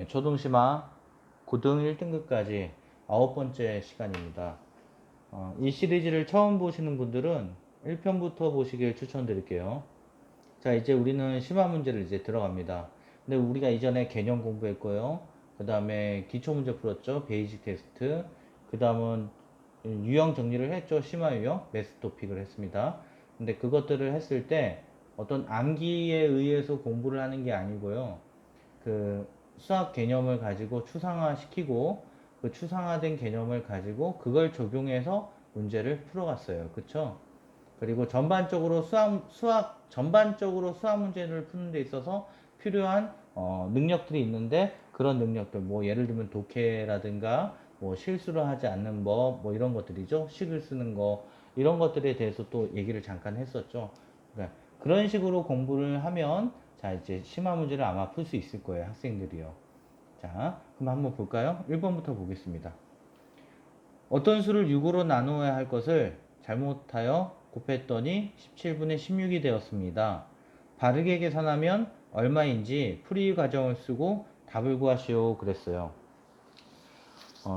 초등심화 고등 1등급까지 9번째 시간입니다. 이 시리즈를 처음 보시는 분들은 1편부터 보시길 추천드릴게요. 자, 이제 우리는 심화 문제를 이제 들어갑니다. 근데 우리가 이전에 개념 공부했고요. 그 다음에 기초 문제 풀었죠. 베이직 테스트. 그 다음은 유형 정리를 했죠. 심화 유형, 매스 토픽을 했습니다. 근데 그것들을 했을 때 어떤 암기에 의해서 공부를 하는 게 아니고요. 그 수학 개념을 가지고 추상화 시키고 그 추상화된 개념을 가지고 그걸 적용해서 문제를 풀어갔어요. 그쵸? 그리고 전반적으로 전반적으로 수학 문제를 푸는 데 있어서 필요한 능력들이 있는데 그런 능력들 뭐 예를 들면 독해라든가 뭐 실수를 하지 않는 법 뭐 이런 것들이죠. 식을 쓰는 거 이런 것들에 대해서 또 얘기를 잠깐 했었죠. 그러니까 그런 식으로 공부를 하면 자 이제 심화 문제를 아마 풀 수 있을 거예요. 학생들이요. 자 그럼 한번 볼까요? 1번부터 보겠습니다. 어떤 수를 6으로 나누어야 할 것을 잘못하여 곱했더니 17분의 16이 되었습니다. 바르게 계산하면 얼마인지 풀이 과정을 쓰고 답을 구하시오 그랬어요.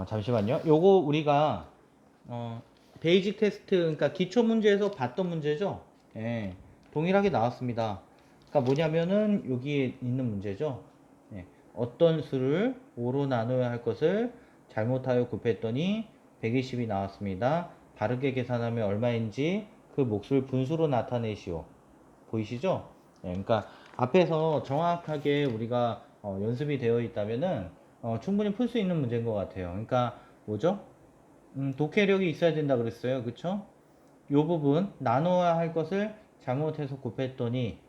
잠시만요. 요거 우리가 베이직 테스트 그러니까 기초 문제에서 봤던 문제죠. 예, 동일하게 나왔습니다. 그러니까 뭐냐면은 여기에 있는 문제죠. 예, 어떤 수를 5로 나눠야 할 것을 잘못하여 곱했더니 120이 나왔습니다. 바르게 계산하면 얼마인지 그 몫을 분수로 나타내시오. 보이시죠? 예, 그러니까 앞에서 정확하게 우리가 연습이 되어 있다면은 충분히 풀 수 있는 문제인 것 같아요. 그러니까 뭐죠? 독해력이 있어야 된다 그랬어요. 그쵸? 요 부분 나눠야 할 것을 잘못해서 곱했더니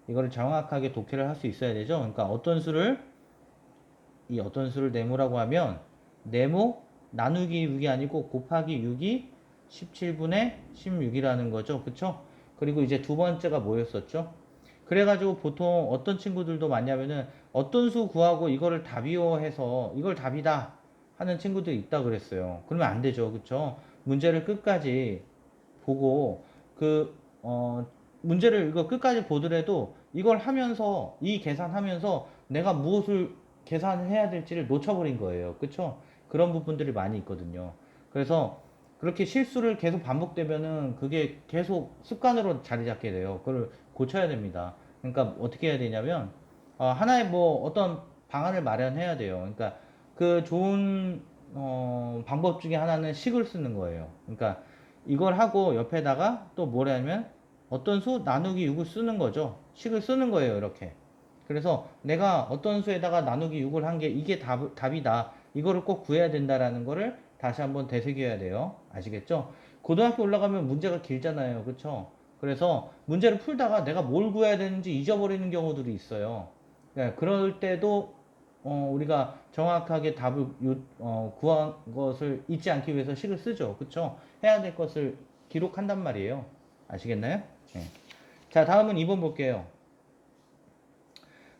이거를 정확하게 독해를 할 수 있어야 되죠. 그러니까 어떤 수를 네모라고 하면 네모 나누기 6이 아니고 곱하기 6이 17분의 16이라는 거죠. 그쵸? 그리고 이제 두 번째가 뭐였었죠? 그래가지고 보통 어떤 친구들도 많냐면은 어떤 수 구하고 이거를 답이요 해서 이걸 답이다 하는 친구들이 있다 그랬어요. 그러면 안 되죠. 그쵸? 문제를 끝까지 보고 그, 문제를 이거 끝까지 보더라도 이걸 하면서 이 계산하면서 내가 무엇을 계산을 해야 될지를 놓쳐버린 거예요. 그쵸? 그런 부분들이 많이 있거든요. 그래서 그렇게 실수를 계속 반복되면은 그게 계속 습관으로 자리 잡게 돼요. 그걸 고쳐야 됩니다. 그러니까 어떻게 해야 되냐면 하나의 뭐 어떤 방안을 마련해야 돼요. 그러니까 그 좋은 방법 중에 하나는 식을 쓰는 거예요. 그러니까 이걸 하고 옆에다가 또 뭐냐면 어떤 수 나누기 6을 쓰는 거죠. 식을 쓰는 거예요. 이렇게. 그래서 내가 어떤 수에다가 나누기 6을 한 게 이게 답이다. 이거를 꼭 구해야 된다라는 거를 다시 한번 되새겨야 돼요. 아시겠죠? 고등학교 올라가면 문제가 길잖아요. 그쵸? 그래서 문제를 풀다가 내가 뭘 구해야 되는지 잊어버리는 경우들이 있어요. 네, 그럴 때도 우리가 정확하게 답을 구한 것을 잊지 않기 위해서 식을 쓰죠. 그쵸? 해야 될 것을 기록한단 말이에요. 아시겠나요? 네. 자, 다음은 2번 볼게요.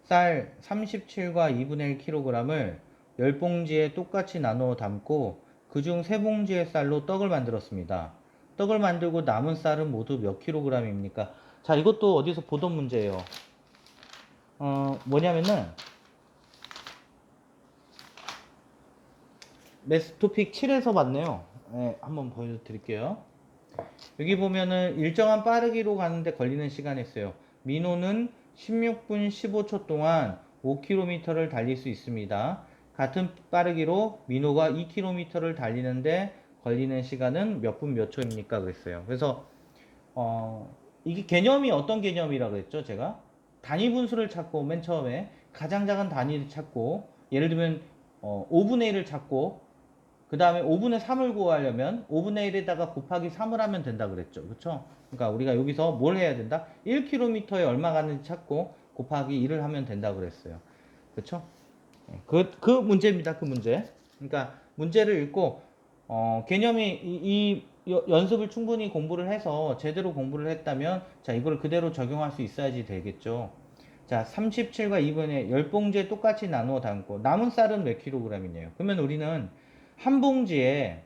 쌀 37과 2분의 1kg을 10봉지에 똑같이 나누어 담고 그중 3봉지의 쌀로 떡을 만들었습니다. 떡을 만들고 남은 쌀은 모두 몇 킬로그램입니까? 자, 이것도 어디서 보던 문제예요. 뭐냐면은 매스 토픽 7에서 봤네요. 네, 한번 보여드릴게요. 여기 보면은 일정한 빠르기로 가는데 걸리는 시간이 있어요. 민호는 16분 15초 동안 5km를 달릴 수 있습니다. 같은 빠르기로 민호가 2km를 달리는데 걸리는 시간은 몇 분 몇 초입니까? 그랬어요. 그래서 이게 개념이 어떤 개념이라 그랬죠? 제가 단위 분수를 찾고 맨 처음에 가장 작은 단위를 찾고 예를 들면 5분의 1을 찾고 그 다음에 5분의 3을 구하려면 5분의 1에다가 곱하기 3을 하면 된다 그랬죠. 그쵸? 그러니까 우리가 여기서 뭘 해야 된다? 1km에 얼마 가는지 찾고 곱하기 1을 하면 된다 그랬어요. 그쵸? 그 문제입니다. 그 문제. 그러니까 문제를 읽고 개념이 연습을 충분히 공부를 해서 제대로 공부를 했다면 자 이걸 그대로 적용할 수 있어야지 되겠죠. 자 37과 2분의 10봉지에 똑같이 나누어 담고 남은 쌀은 몇 킬로그램이네요. 그러면 우리는 한 봉지에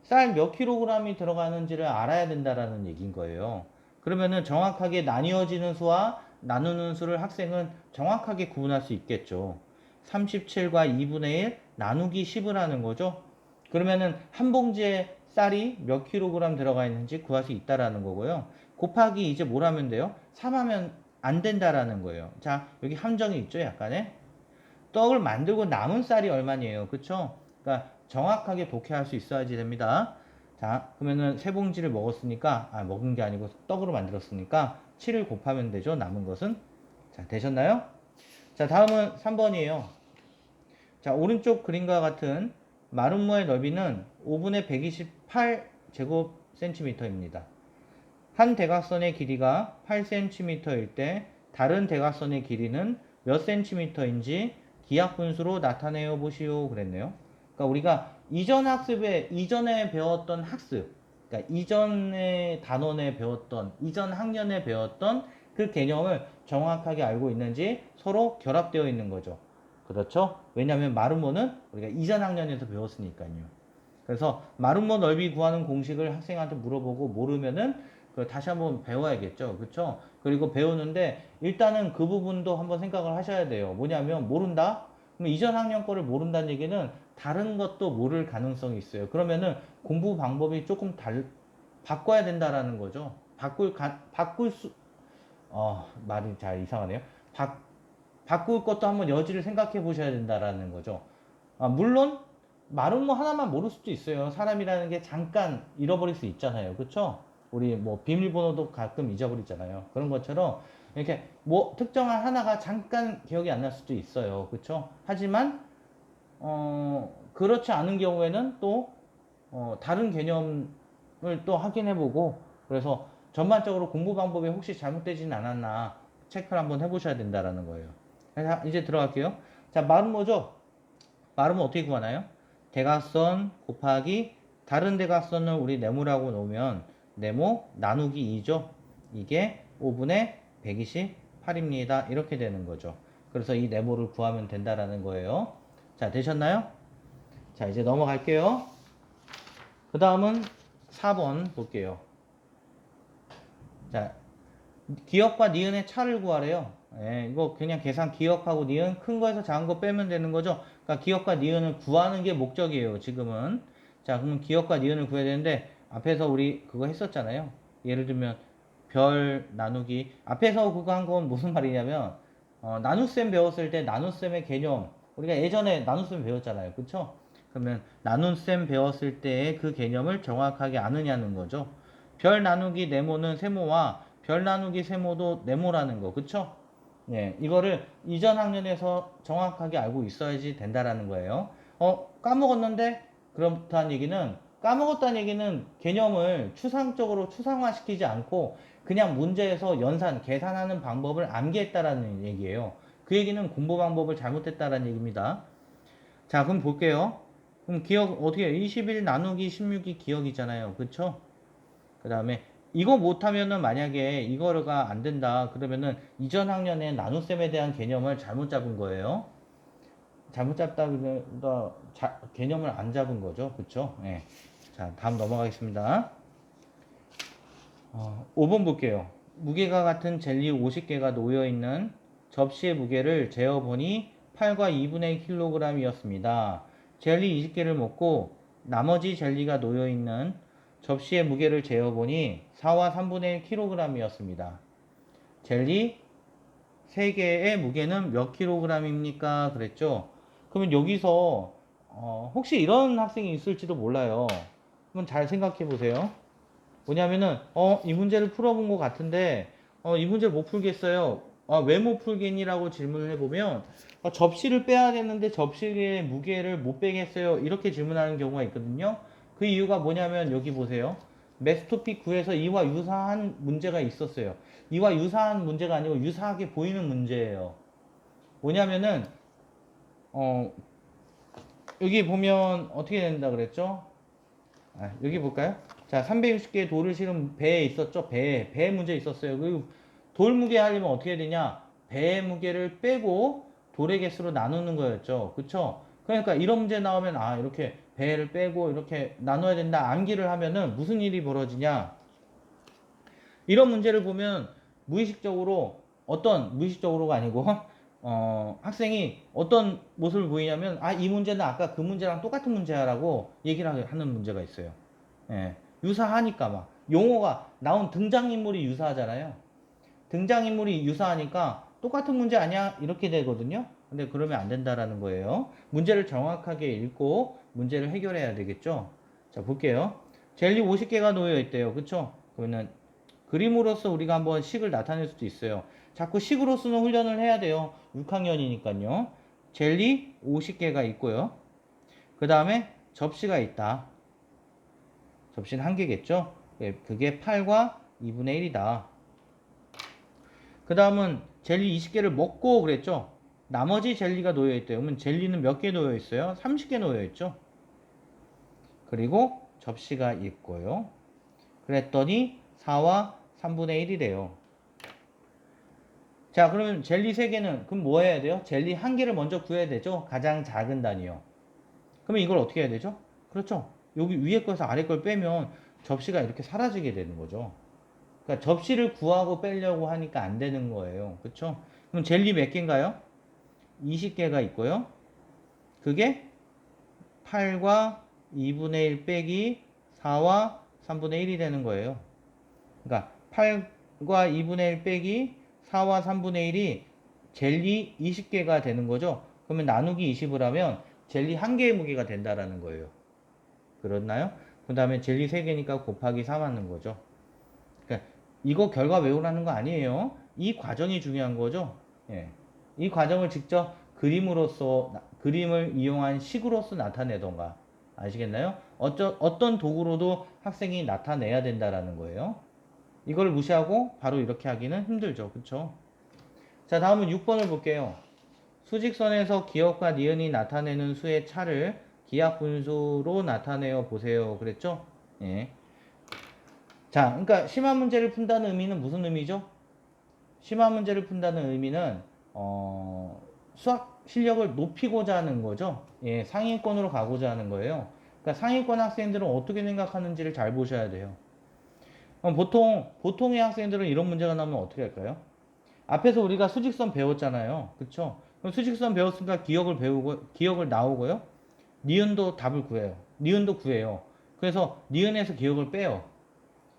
쌀 몇 킬로그램이 들어가는지를 알아야 된다라는 얘기인 거예요. 그러면은 정확하게 나뉘어지는 수와 나누는 수를 학생은 정확하게 구분할 수 있겠죠. 37과 2분의 1 나누기 10을 하는 거죠. 그러면은 한 봉지에 쌀이 몇 킬로그램 들어가 있는지 구할 수 있다라는 거고요. 곱하기 이제 뭘 하면 돼요? 3하면 안 된다라는 거예요. 자, 여기 함정이 있죠, 약간의. 떡을 만들고 남은 쌀이 얼마니에요? 그쵸? 그러니까 정확하게 독해할 수 있어야지 됩니다. 자, 그러면은 세 봉지를 먹었으니까, 먹은 게 아니고 떡으로 만들었으니까 7을 곱하면 되죠, 남은 것은. 자, 되셨나요? 자, 다음은 3번이에요. 자, 오른쪽 그림과 같은 마름모의 넓이는 5분의 128제곱센티미터입니다. 한 대각선의 길이가 8cm일 때 다른 대각선의 길이는 몇 cm인지 기하분수로 나타내어 보시오 그랬네요. 그러니까 우리가 이전 학습에 이전에 배웠던 학습, 그러니까 이전의 단원에 배웠던 이전 학년에 배웠던 그 개념을 정확하게 알고 있는지 서로 결합되어 있는 거죠. 그렇죠? 왜냐하면 마름모는 우리가 이전 학년에서 배웠으니까요. 그래서 마름모 넓이 구하는 공식을 학생한테 물어보고 모르면은 다시 한번 배워야겠죠. 그렇죠? 그리고 배우는데 일단은 그 부분도 한번 생각을 하셔야 돼요. 뭐냐면 모른다? 그럼 이전 학년 거를 모른다는 얘기는 다른 것도 모를 가능성이 있어요. 그러면은 공부 방법이 조금 바꿔야 된다라는 거죠. 바꿀 수, 말이 잘 이상하네요. 바꿀 것도 한번 여지를 생각해 보셔야 된다라는 거죠. 물론 말은 뭐 하나만 모를 수도 있어요. 사람이라는 게 잠깐 잃어버릴 수 있잖아요. 그쵸? 우리 뭐 비밀번호도 가끔 잊어버리잖아요. 그런 것처럼 이렇게 뭐 특정한 하나가 잠깐 기억이 안 날 수도 있어요. 그쵸? 하지만 그렇지 않은 경우에는 또 다른 개념을 또 확인해보고 그래서 전반적으로 공부 방법이 혹시 잘못되진 않았나 체크를 한번 해보셔야 된다라는 거예요. 자, 이제 들어갈게요. 자, 말은 뭐죠? 말은 어떻게 구하나요? 대각선 곱하기 다른 대각선을 우리 네모라고 놓으면 네모 나누기 2죠. 이게 5분의 128입니다. 이렇게 되는 거죠. 그래서 이 네모를 구하면 된다라는 거예요. 자, 되셨나요? 자, 이제 넘어갈게요. 그 다음은 4번 볼게요. 자, 기억과 니은의 차를 구하래요. 예, 이거 그냥 계산 기억하고 니은 큰 거에서 작은 거 빼면 되는 거죠. 그러니까 기억과 니은을 구하는 게 목적이에요. 지금은. 자, 그러면 기억과 니은을 구해야 되는데 앞에서 우리 그거 했었잖아요. 예를 들면 별 나누기 앞에서 그거 한 건 무슨 말이냐면 나눗셈 배웠을 때 나눗셈의 개념 우리가 예전에 나눗셈 배웠잖아요. 그쵸? 그러면 나눗셈 배웠을 때의 그 개념을 정확하게 아느냐는 거죠. 별 나누기 네모는 세모와 별 나누기 세모도 네모라는 거. 그쵸? 예, 이거를 이전 학년에서 정확하게 알고 있어야지 된다라는 거예요. 까먹었는데? 그렇다는 얘기는, 까먹었다는 얘기는 개념을 추상적으로 추상화시키지 않고 그냥 문제에서 연산, 계산하는 방법을 암기했다라는 얘기예요. 그 얘기는 공부 방법을 잘못했다라는 얘기입니다. 자, 그럼 볼게요. 그럼 기억 어떻게 해요? 21 나누기 16이 기억이잖아요. 그쵸? 그 다음에 이거 못하면은 만약에 이거가 안 된다 그러면은 이전 학년에 나눗셈에 대한 개념을 잘못 잡은 거예요. 잘못 잡다기보다 개념을 안 잡은 거죠. 그쵸? 예. 자, 다음 넘어가겠습니다. 5번 볼게요. 무게가 같은 젤리 50개가 놓여있는 접시의 무게를 재어보니 8과 2분의 1kg이었습니다. 젤리 20개를 먹고 나머지 젤리가 놓여있는 접시의 무게를 재어보니 4와 3분의 1kg이었습니다. 젤리 3개의 무게는 몇 kg입니까? 그랬죠? 그러면 여기서 혹시 이런 학생이 있을지도 몰라요. 한번 잘 생각해 보세요. 뭐냐면은 이 문제를 풀어본 것 같은데 이 문제를 못 풀겠어요. 왜 못 풀겠니라고 질문을 해보면 접시를 빼야 되는데 접시의 무게를 못 빼겠어요. 이렇게 질문하는 경우가 있거든요. 그 이유가 뭐냐면 여기 보세요. 매스토픽 9에서 이와 유사한 문제가 있었어요. 이와 유사한 문제가 아니고 유사하게 보이는 문제예요. 뭐냐면은 여기 보면 어떻게 된다 그랬죠? 여기 볼까요? 자, 360개의 돌을 실은 배에 있었죠? 배 문제 있었어요. 그 돌 무게 하려면 어떻게 되냐? 배의 무게를 빼고 돌의 개수로 나누는 거였죠. 그쵸? 그러니까 이런 문제 나오면 이렇게 배를 빼고 이렇게 나눠야 된다. 암기를 하면은 무슨 일이 벌어지냐? 이런 문제를 보면 무의식적으로가 아니고 학생이 어떤 모습을 보이냐면, 아, 이 문제는 아까 그 문제랑 똑같은 문제야라고 얘기를 하는 문제가 있어요. 예, 유사하니까 막. 용어가 나온 등장인물이 유사하잖아요. 등장인물이 유사하니까 똑같은 문제 아니야? 이렇게 되거든요. 근데 그러면 안 된다라는 거예요. 문제를 정확하게 읽고 문제를 해결해야 되겠죠. 자, 볼게요. 젤리 50개가 놓여 있대요. 그쵸? 그러면 그림으로써 우리가 한번 식을 나타낼 수도 있어요. 자꾸 식으로 쓰는 훈련을 해야 돼요. 6학년이니까요. 젤리 50개가 있고요. 그 다음에 접시가 있다. 접시는 한 개겠죠? 그게 8과 2분의 1이다. 그 다음은 젤리 20개를 먹고 그랬죠? 나머지 젤리가 놓여있대요. 그러면 젤리는 몇 개 놓여있어요? 30개 놓여있죠? 그리고 접시가 있고요. 그랬더니 4와 3분의 1이래요. 자, 그러면 젤리 3개는 그럼 뭐 해야 돼요? 젤리 1개를 먼저 구해야 되죠? 가장 작은 단위요. 그러면 이걸 어떻게 해야 되죠? 그렇죠. 여기 위에 거에서 아래 걸 빼면 접시가 이렇게 사라지게 되는 거죠. 그러니까 접시를 구하고 빼려고 하니까 안 되는 거예요. 그렇죠? 그럼 젤리 몇 개인가요? 20개가 있고요. 그게 8과 2분의 1 빼기 4와 3분의 1이 되는 거예요. 그러니까 8과 2분의 1 빼기 4와 3분의 1이 젤리 20개가 되는 거죠. 그러면 나누기 20을 하면 젤리 1개의 무게가 된다라는 거예요. 그렇나요? 그 다음에 젤리 3개니까 곱하기 3 하는 거죠. 그러니까 이거 결과 외우라는 거 아니에요. 이 과정이 중요한 거죠. 예. 이 과정을 직접 그림을 이용한 식으로서 나타내던가. 아시겠나요? 어떤 도구로도 학생이 나타내야 된다라는 거예요. 이걸 무시하고 바로 이렇게 하기는 힘들죠. 그쵸? 자, 다음은 6번을 볼게요. 수직선에서 기역과 니은이 나타내는 수의 차를 기하 분수로 나타내어 보세요. 그랬죠? 예. 자, 그러니까 심화 문제를 푼다는 의미는 무슨 의미죠? 심화 문제를 푼다는 의미는 수학 실력을 높이고자 하는 거죠. 예, 상위권으로 가고자 하는 거예요. 그러니까 상위권 학생들은 어떻게 생각하는지를 잘 보셔야 돼요. 그럼 보통의 학생들은 이런 문제가 나오면 어떻게 할까요? 앞에서 우리가 수직선 배웠잖아요. 그쵸? 그럼 수직선 배웠으니까 기억을 나오고요. 니은도 답을 구해요. 니은도 구해요. 그래서 니은에서 기억을 빼요.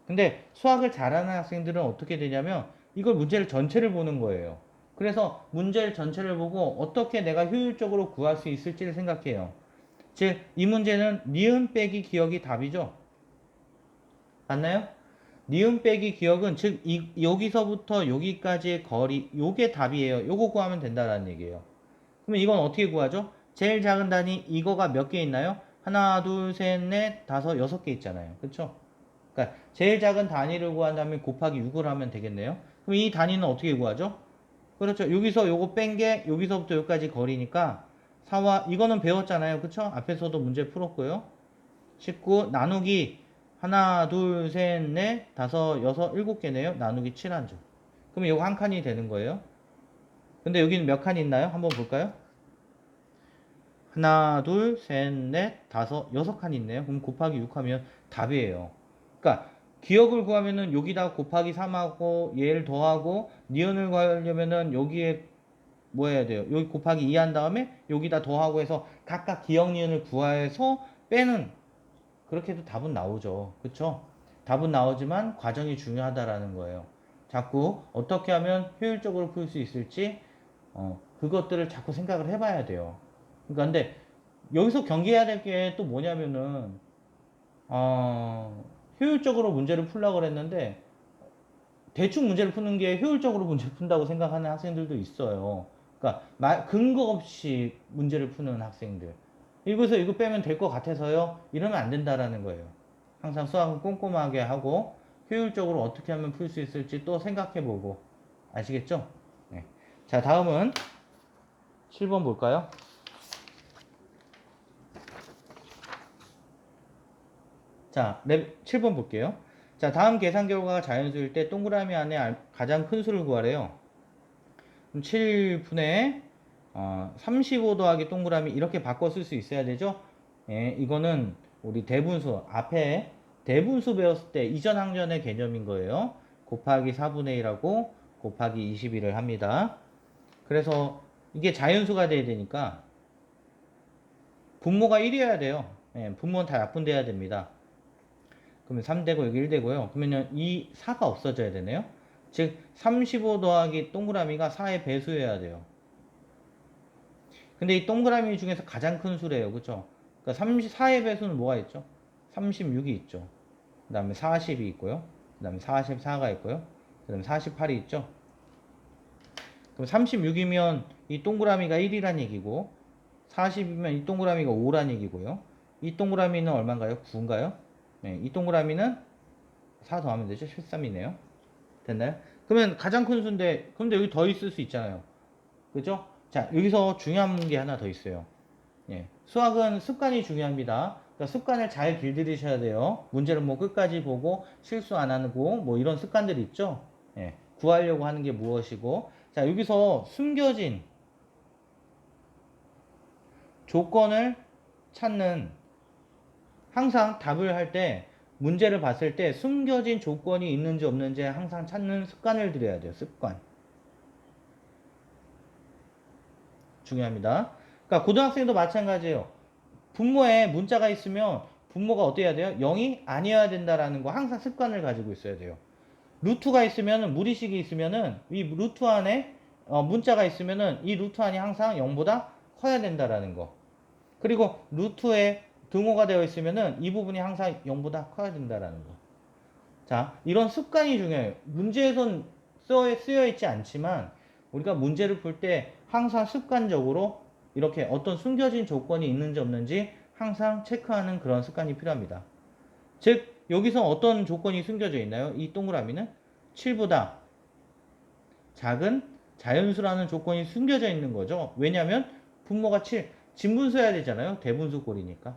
근데 수학을 잘하는 학생들은 어떻게 되냐면 이걸 문제를 전체를 보는 거예요. 그래서 문제를 전체를 보고 어떻게 내가 효율적으로 구할 수 있을지를 생각해요. 즉, 이 문제는 니은 빼기 기억이 답이죠. 맞나요? 니은 빼기 기억은 즉 여기서부터 여기까지의 거리 요게 답이에요. 요거 구하면 된다라는 얘기예요. 그러면 이건 어떻게 구하죠? 제일 작은 단위 이거가 몇 개 있나요? 하나, 둘, 셋, 넷, 다섯, 6개 있잖아요. 그렇죠? 그러니까 제일 작은 단위를 구한 다음에 곱하기 6을 하면 되겠네요. 그럼 이 단위는 어떻게 구하죠? 그렇죠. 여기서 요거 뺀 게 여기서부터 여기까지 거리니까 4와 이거는 배웠잖아요. 그렇죠? 앞에서도 문제 풀었고요. 19 나누기 하나, 둘, 셋, 넷, 다섯, 여섯, 7개네요. 나누기 7한 줄. 그러면 요거 한 칸이 되는 거예요. 근데 여기는 몇 칸이 있나요? 한번 볼까요? 하나, 둘, 셋, 넷, 다섯, 6칸이 있네요. 그럼 곱하기 6 하면 답이에요. 그러니까 기억을 구하면은 여기다 곱하기 3하고 얘를 더하고 니은을 구하려면은 여기에 뭐 해야 돼요? 여기 곱하기 2 한 다음에 여기다 더하고 해서 각각 기억 니은을 구해서 빼는 그렇게 해도 답은 나오죠. 그쵸? 답은 나오지만 과정이 중요하다라는 거예요. 자꾸 어떻게 하면 효율적으로 풀 수 있을지 그것들을 자꾸 생각을 해봐야 돼요. 그러니까 근데 여기서 경계해야 될 게 또 뭐냐면은 효율적으로 문제를 풀려고 그랬는데 대충 문제를 푸는 게 효율적으로 문제를 푼다고 생각하는 학생들도 있어요. 그러니까 근거 없이 문제를 푸는 학생들. 이거서 이거 빼면 될 것 같아서요. 이러면 안 된다라는 거예요. 항상 수학은 꼼꼼하게 하고 효율적으로 어떻게 하면 풀 수 있을지 또 생각해보고 아시겠죠? 네. 자, 다음은 7번 볼까요? 자, 7번 볼게요. 자, 다음 계산 결과가 자연수일 때 동그라미 안에 가장 큰 수를 구하래요. 그럼 7분의 35 더하기 동그라미 이렇게 바꿔 쓸 수 있어야 되죠? 예, 이거는 우리 대분수 앞에 대분수 배웠을 때 이전 항전의 개념인 거예요. 곱하기 4분의 1하고 곱하기 21을 합니다. 그래서 이게 자연수가 돼야 되니까 분모가 1이어야 돼요. 예, 분모는 다 약분돼야 됩니다. 그러면 3되고 여기 1되고요. 그러면 이 4가 없어져야 되네요. 즉 35 더하기 동그라미가 4의 배수여야 돼요. 근데 이 동그라미 중에서 가장 큰 수래요. 그쵸? 그러니까 34의 배수는 뭐가 있죠? 36이 있죠. 그 다음에 40이 있고요. 그 다음에 44가 있고요. 그 다음에 48이 있죠. 그럼 36이면 이 동그라미가 1이란 얘기고 40이면 이 동그라미가 5란 얘기고요. 이 동그라미는 얼마인가요? 9인가요? 네, 이 동그라미는 4 더하면 되죠. 13이네요. 됐나요? 그러면 가장 큰 수인데 근데 여기 더 있을 수 있잖아요. 그죠? 자, 여기서 중요한 게 하나 더 있어요. 예, 수학은 습관이 중요합니다. 그러니까 습관을 잘 길들이셔야 돼요. 문제를 뭐 끝까지 보고 실수 안 하고 뭐 이런 습관들이 있죠. 예, 구하려고 하는 게 무엇이고, 자, 여기서 숨겨진 조건을 찾는, 항상 답을 할 때 문제를 봤을 때 숨겨진 조건이 있는지 없는지 항상 찾는 습관을 들여야 돼요. 습관. 중요합니다. 그러니까 고등학생도 마찬가지예요. 분모에 문자가 있으면 분모가 어때야 돼요? 0이 아니어야 된다라는 거 항상 습관을 가지고 있어야 돼요. 루트가 있으면은 무리식이 있으면은 이 루트 안에 문자가 있으면은 이 루트 안이 항상 0보다 커야 된다라는 거. 그리고 루트에 등호가 되어 있으면은 이 부분이 항상 0보다 커야 된다라는 거. 자, 이런 습관이 중요해요. 문제에선 쓰여 있지 않지만 우리가 문제를 풀 때 항상 습관적으로 이렇게 어떤 숨겨진 조건이 있는지 없는지 항상 체크하는 그런 습관이 필요합니다. 즉, 여기서 어떤 조건이 숨겨져 있나요? 이 동그라미는 7보다 작은 자연수라는 조건이 숨겨져 있는 거죠. 왜냐하면 분모가 7, 진분수해야 되잖아요. 대분수 꼴이니까.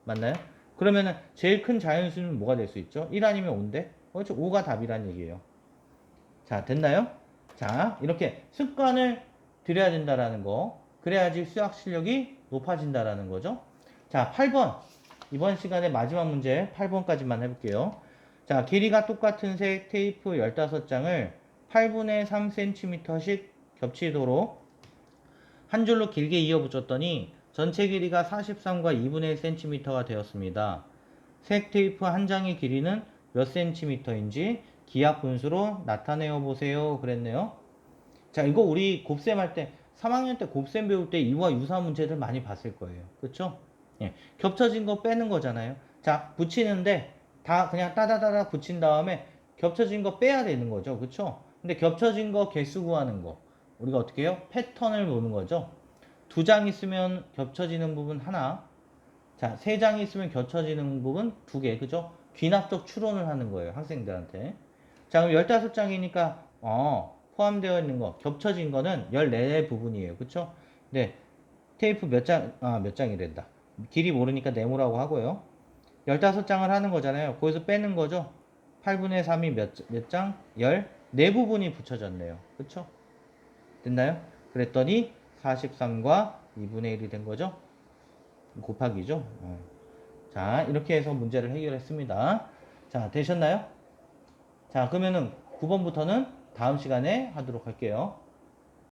맞나요? 그러면은 제일 큰 자연수는 뭐가 될 수 있죠? 1 아니면 5인데? 그렇죠. 5가 답이란 얘기예요. 자, 됐나요? 자, 이렇게 습관을 들여야 된다라는 거. 그래야지 수학 실력이 높아진다라는 거죠. 자, 8번. 이번 시간에 마지막 문제 8번까지만 해볼게요. 자, 길이가 똑같은 색 테이프 15장을 8분의 3cm씩 겹치도록 한 줄로 길게 이어 붙였더니 전체 길이가 43과 2분의 1cm가 되었습니다. 색 테이프 한 장의 길이는 몇 cm인지 기하 분수로 나타내어 보세요. 그랬네요. 자, 이거 우리 곱셈 할 때 3학년 때 곱셈 배울 때 이와 유사 문제들 많이 봤을 거예요. 그렇죠? 예. 겹쳐진 거 빼는 거잖아요. 자, 붙이는데 다 그냥 따다다다 붙인 다음에 겹쳐진 거 빼야 되는 거죠. 그렇죠? 근데 겹쳐진 거 개수 구하는 거. 우리가 어떻게 해요? 패턴을 보는 거죠. 2장 있으면 겹쳐지는 부분 하나. 자, 3장 있으면 겹쳐지는 부분 2개. 그죠? 귀납적 추론을 하는 거예요. 학생들한테. 자, 그럼 15장이니까 포함되어 있는 거, 겹쳐진 거는 14 부분이에요. 그쵸? 네. 테이프 몇 장이 된다. 길이 모르니까 네모라고 하고요. 15장을 하는 거잖아요. 거기서 빼는 거죠. 8분의 3이 몇 장? 14부분이 붙여졌네요. 그쵸? 됐나요? 그랬더니 43과 2분의 1이 된 거죠. 곱하기죠. 자, 이렇게 해서 문제를 해결했습니다. 자, 되셨나요? 자, 그러면은 9번부터는 다음 시간에 하도록 할게요.